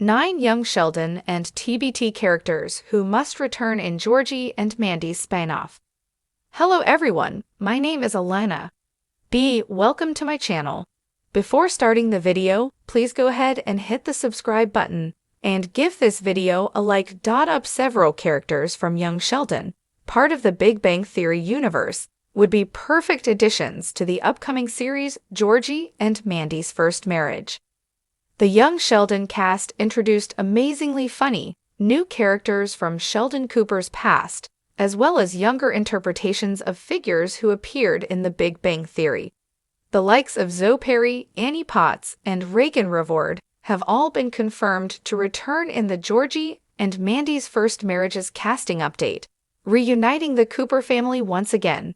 9 young Sheldon and TBT characters who must return in Georgie and Mandy's Spinoff. Hello everyone, my name is Alana. Welcome to my channel. Before starting the video, please go ahead and hit the subscribe button and give this video a like. Up several characters from young Sheldon, part of the Big Bang Theory universe, would be perfect additions to the upcoming series Georgie and Mandy's First Marriage. The young Sheldon cast introduced amazingly funny, new characters from Sheldon Cooper's past, as well as younger interpretations of figures who appeared in The Big Bang Theory. The likes of Zoe Perry, Annie Potts, and Reagan Revord have all been confirmed to return in the Georgie and Mandy's First Marriage's casting update, reuniting the Cooper family once again.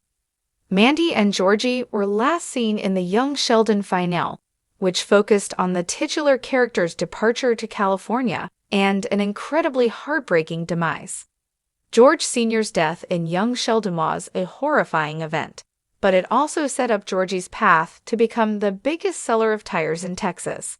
Mandy and Georgie were last seen in the young Sheldon finale, which focused on the titular character's departure to California and an incredibly heartbreaking demise. George Sr.'s death in young Sheldon was a horrifying event, but it also set up Georgie's path to become the biggest seller of tires in Texas.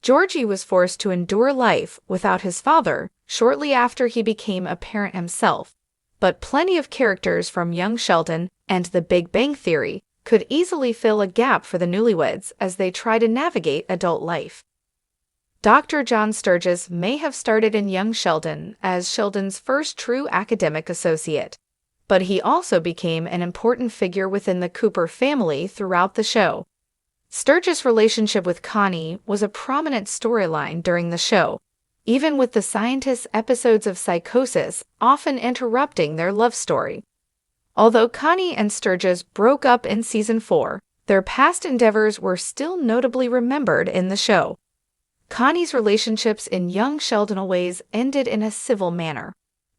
Georgie was forced to endure life without his father shortly after he became a parent himself, but plenty of characters from young Sheldon and The Big Bang Theory could easily fill a gap for the newlyweds as they try to navigate adult life. Dr. John Sturges may have started in young Sheldon as Sheldon's first true academic associate, but he also became an important figure within the Cooper family throughout the show. Sturges' relationship with Connie was a prominent storyline during the show, even with the scientist's episodes of psychosis often interrupting their love story. Although Connie and Sturges broke up in Season 4, their past endeavors were still notably remembered in the show. Connie's relationships in young Sheldon always ended in a civil manner,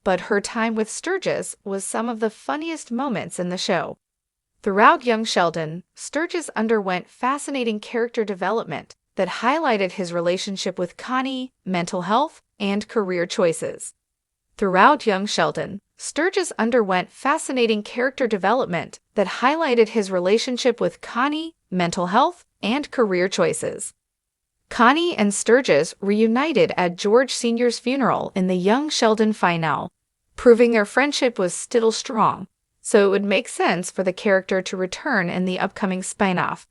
but her time with Sturges was some of the funniest moments in the show. Throughout young Sheldon, Sturges underwent fascinating character development that highlighted his relationship with Connie, mental health, and career choices. Throughout young Sheldon, Sturges underwent fascinating character development that highlighted his relationship with Connie, mental health, and career choices. Connie and Sturges reunited at George Sr.'s funeral in the young Sheldon finale, proving their friendship was still strong, so it would make sense for the character to return in the upcoming spin-off.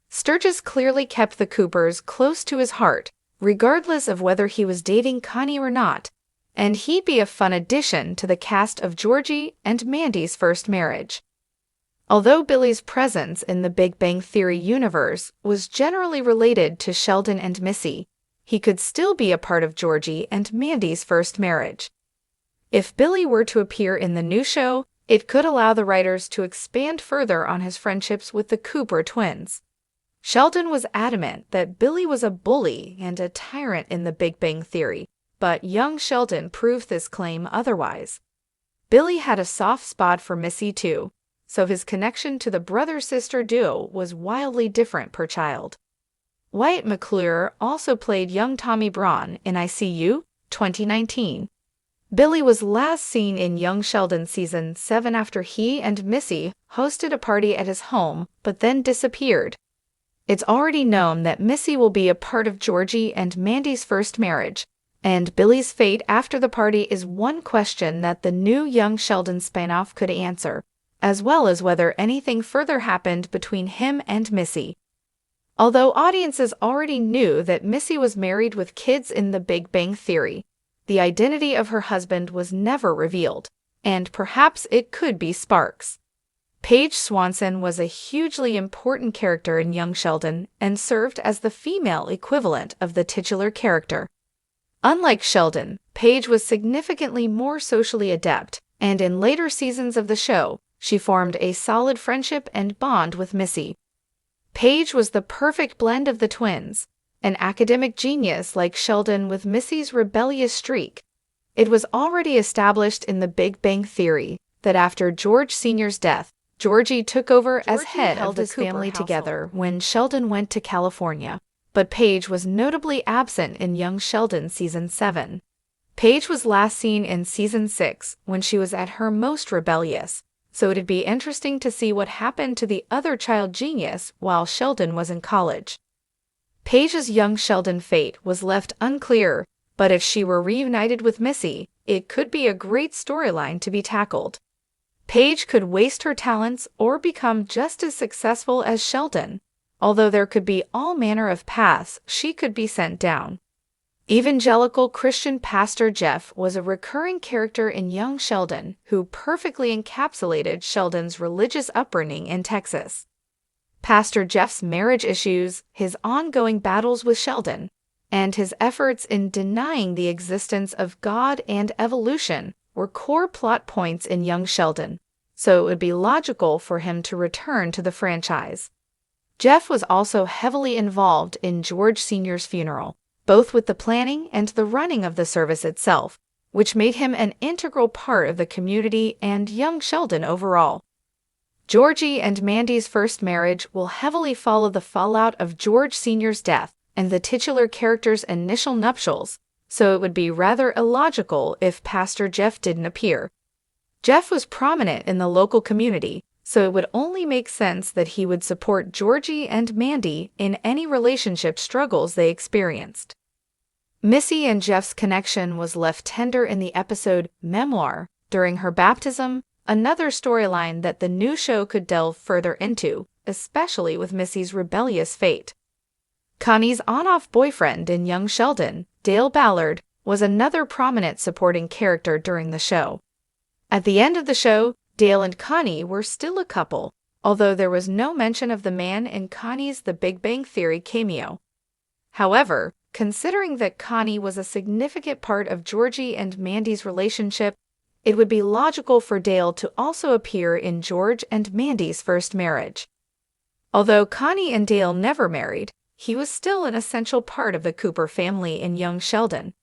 Sturges clearly kept the Coopers close to his heart, regardless of whether he was dating Connie or not, and he'd be a fun addition to the cast of Georgie and Mandy's First Marriage. Although Billy's presence in the Big Bang Theory universe was generally related to Sheldon and Missy, he could still be a part of Georgie and Mandy's First Marriage. If Billy were to appear in the new show, it could allow the writers to expand further on his friendships with the Cooper twins. Sheldon was adamant that Billy was a bully and a tyrant in the Big Bang Theory, but young Sheldon proved this claim otherwise. Billy had a soft spot for Missy too, so his connection to the brother-sister duo was wildly different per child. Wyatt McClure also played young Tommy Braun in I See You, 2019. Billy was last seen in young Sheldon Season 7 after he and Missy hosted a party at his home but then disappeared. It's already known that Missy will be a part of Georgie and Mandy's First Marriage, and Billy's fate after the party is one question that the new young Sheldon spinoff could answer, as well as whether anything further happened between him and Missy. Although audiences already knew that Missy was married with kids in The Big Bang Theory, the identity of her husband was never revealed, and perhaps it could be Sparks. Paige Swanson was a hugely important character in young Sheldon and served as the female equivalent of the titular character. Unlike Sheldon, Paige was significantly more socially adept, and in later seasons of the show, she formed a solid friendship and bond with Missy. Paige was the perfect blend of the twins, an academic genius like Sheldon with Missy's rebellious streak. It was already established in The Big Bang Theory that after George Sr.'s death, Georgie took over as head of the family together when Sheldon went to California, but Paige was notably absent in young Sheldon Season 7. Paige was last seen in Season 6 when she was at her most rebellious, so it'd be interesting to see what happened to the other child genius while Sheldon was in college. Paige's young Sheldon fate was left unclear, but if she were reunited with Missy, it could be a great storyline to be tackled. Paige could waste her talents or become just as successful as Sheldon, although there could be all manner of paths she could be sent down. Evangelical Christian Pastor Jeff was a recurring character in young Sheldon who perfectly encapsulated Sheldon's religious upbringing in Texas. Pastor Jeff's marriage issues, his ongoing battles with Sheldon, and his efforts in denying the existence of God and evolution were core plot points in young Sheldon, so it would be logical for him to return to the franchise. Jeff was also heavily involved in George Sr.'s funeral, both with the planning and the running of the service itself, which made him an integral part of the community and young Sheldon overall. Georgie and Mandy's first marriage will heavily follow the fallout of George Sr.'s death and the titular character's initial nuptials, so it would be rather illogical if Pastor Jeff didn't appear. Jeff was prominent in the local community, so it would only make sense that he would support Georgie and Mandy in any relationship struggles they experienced. Missy and Jeff's connection was left tender in the episode Memoir during her baptism, another storyline that the new show could delve further into, especially with Missy's rebellious fate. Connie's on-off boyfriend in young Sheldon, Dale Ballard, was another prominent supporting character during the show. At the end of the show, Dale and Connie were still a couple, although there was no mention of the man in Connie's The Big Bang Theory cameo. However, considering that Connie was a significant part of Georgie and Mandy's relationship, it would be logical for Dale to also appear in George and Mandy's first marriage. Although Connie and Dale never married, he was still an essential part of the Cooper family in young Sheldon.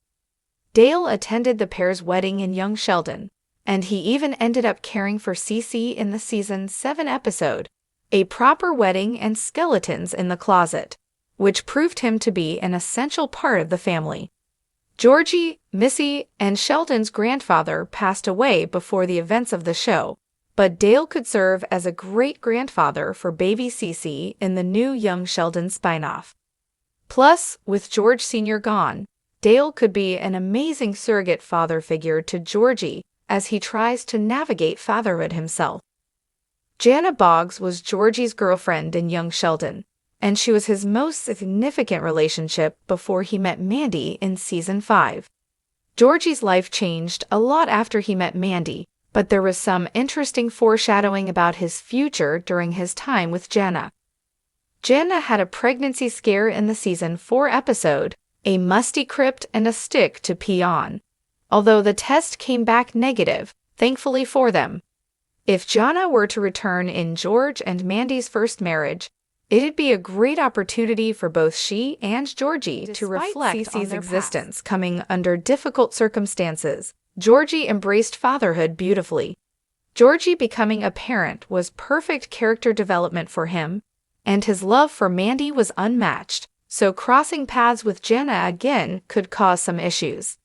Dale attended the pair's wedding in young Sheldon, and he even ended up caring for Cece in the season 7 episode, A Proper Wedding and Skeletons in the Closet, which proved him to be an essential part of the family. Georgie, Missy, and Sheldon's grandfather passed away before the events of the show, but Dale could serve as a great-grandfather for baby Cece in the new young Sheldon Spinoff. Plus, with George Sr. gone, Dale could be an amazing surrogate father figure to Georgie as he tries to navigate fatherhood himself. Jana Boggs was Georgie's girlfriend in young Sheldon, and she was his most significant relationship before he met Mandy in season 5. Georgie's life changed a lot after he met Mandy, but there was some interesting foreshadowing about his future during his time with Jana. Jana had a pregnancy scare in the season 4 episode, A Musty Crypt and a Stick to Pee On, although the test came back negative, thankfully for them. If Jana were to return in George and Mandy's first marriage, it'd be a great opportunity for both she and Georgie to reflect on Cece's existence coming under difficult circumstances. Georgie embraced fatherhood beautifully. Georgie becoming a parent was perfect character development for him, and his love for Mandy was unmatched, so crossing paths with Jana again could cause some issues.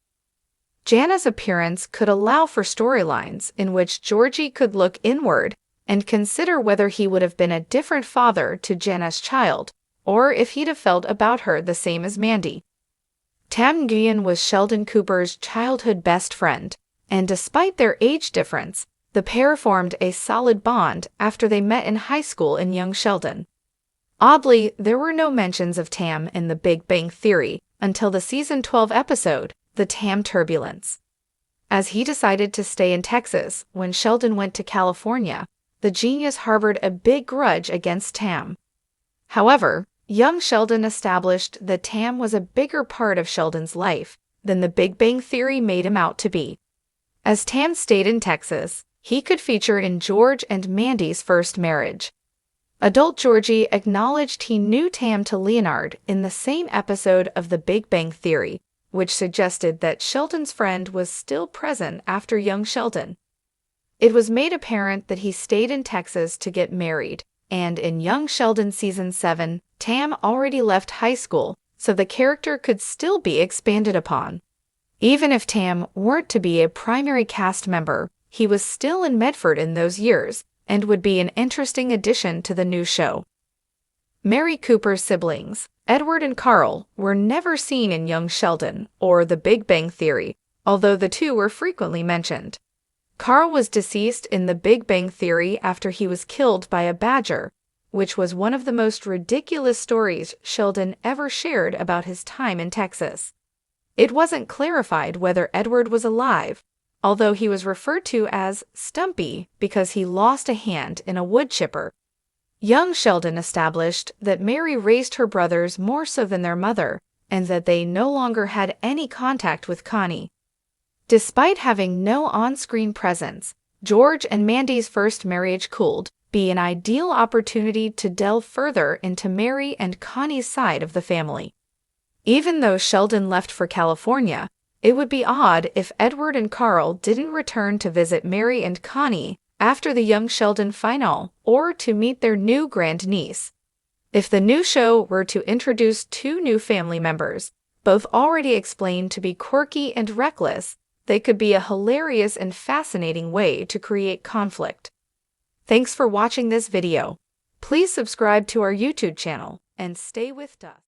Jana's appearance could allow for storylines in which Georgie could look inward and consider whether he would have been a different father to Jana's child, or if he'd have felt about her the same as Mandy. Tam Nguyen was Sheldon Cooper's childhood best friend, and despite their age difference, the pair formed a solid bond after they met in high school in young Sheldon. Oddly, there were no mentions of Tam in The Big Bang Theory until the season 12 episode, The Tam Turbulence. As he decided to stay in Texas when Sheldon went to California, the genius harbored a big grudge against Tam. However, young Sheldon established that Tam was a bigger part of Sheldon's life than The Big Bang Theory made him out to be. As Tam stayed in Texas, he could feature in George and Mandy's first marriage. Adult Georgie acknowledged he knew Tam to Leonard in the same episode of The Big Bang Theory, which suggested that Sheldon's friend was still present after young Sheldon. It was made apparent that he stayed in Texas to get married, and in young Sheldon season 7, Tam already left high school, so the character could still be expanded upon. Even if Tam weren't to be a primary cast member, he was still in Medford in those years, and would be an interesting addition to the new show. Mary Cooper's siblings, Edward and Carl, were never seen in Young Sheldon or The Big Bang Theory, although the two were frequently mentioned. Carl was deceased in The Big Bang Theory after he was killed by a badger, which was one of the most ridiculous stories Sheldon ever shared about his time in Texas. It wasn't clarified whether Edward was alive, although he was referred to as Stumpy because he lost a hand in a wood chipper. Young Sheldon established that Mary raised her brothers more so than their mother, and that they no longer had any contact with Connie. Despite having no on-screen presence, George and Mandy's first marriage could be an ideal opportunity to delve further into Mary and Connie's side of the family. Even though Sheldon left for California, it would be odd if Edward and Carl didn't return to visit Mary and Connie after the Young Sheldon finale or to meet their new grandniece. If the new show were to introduce two new family members, both already explained to be quirky and reckless, they could be a hilarious and fascinating way to create conflict. Thanks for watching this video. Please subscribe to our YouTube channel and stay with us.